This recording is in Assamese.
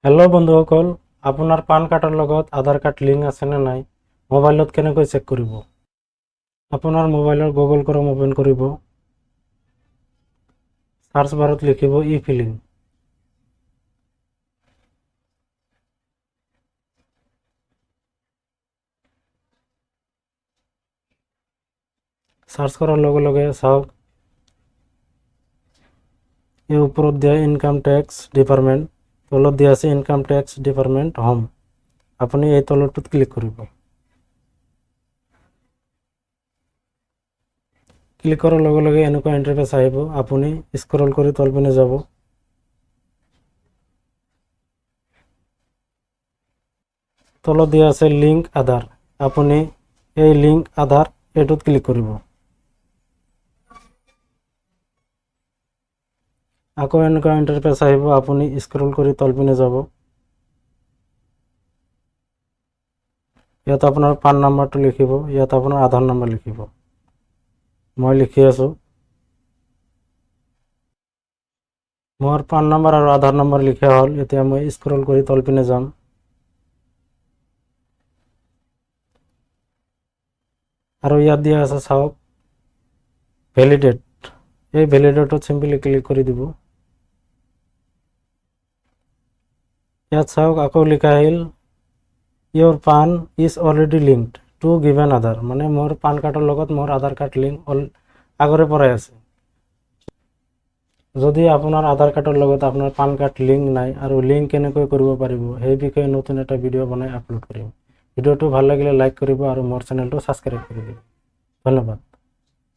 হেল্ল' বন্ধুসকল, আপোনাৰ পান কাৰ্ডৰ লগত আধাৰ কাৰ্ড লিংক আছে নে নাই মোবাইলত কেনেকৈ চেক কৰিব। আপোনাৰ মোবাইলৰ গুগল ক্ৰম ওপেন কৰিব, সাৰ্চ বাৰত লিখিব ই ফিলিং। সাৰ্চ কৰাৰ লগে লগে চাওক এই ওপৰত দিয়া ইনকাম টেক্স ডিপাৰ্টমেণ্ট, তলত দিয়া আছে ইনকাম টেক্স ডিপাৰ্টমেণ্ট হোম। আপুনি এই তলৰটোত ক্লিক কৰিব। ক্লিক কৰাৰ লগে লগে এনেকুৱা ইণ্টাৰফেচ আহিব। আপুনি স্ক্ৰল কৰি তলপিনে যাব। তলত দিয়া আছে লিংক আধাৰ। আপুনি এই লিংক আধাৰ এইটোত ক্লিক কৰিব। আকৌ এনেকুৱা ইণ্টাৰফেচ আহিব। আপুনি স্ক্ৰল কৰি তলপিনে যাব। ইয়াত আপোনাৰ পান নাম্বাৰটো লিখিব, ইয়াত আপোনাৰ আধাৰ নাম্বাৰ লিখিব। মই লিখি আছোঁ। মোৰ পান নাম্বাৰ আৰু আধাৰ নাম্বাৰ লিখা হ'ল। এতিয়া মই স্ক্ৰল কৰি তলপিনে যাম। আৰু ইয়াত দিয়া আছে চাওক ভেলিডেট। এই ভেলিডেটত চিম্পলি ক্লিক কৰি দিব। ইয়াত চাওক আকৌ লিখা আহিল your PAN is already linked to given Aadhaar, মানে মোৰ পান কাৰ্ডৰ লগত মোৰ আধাৰ কাৰ্ড লিংক আগৰে পৰাই আছে। যদি আপোনাৰ আধাৰ কাৰ্ডৰ লগত আপোনাৰ পান কাৰ্ড লিংক নাই আৰু লিংক কেনেকৈ কৰিব পাৰিব সেই বিষয়ে নতুন এটা ভিডিঅ' বনাই আপলোড কৰিম। ভিডিঅ'টো ভাল লাগিলে লাইক কৰিব আৰু মোৰ চেনেলটো ছাবস্ক্ৰাইব কৰি দিব। ধন্যবাদ।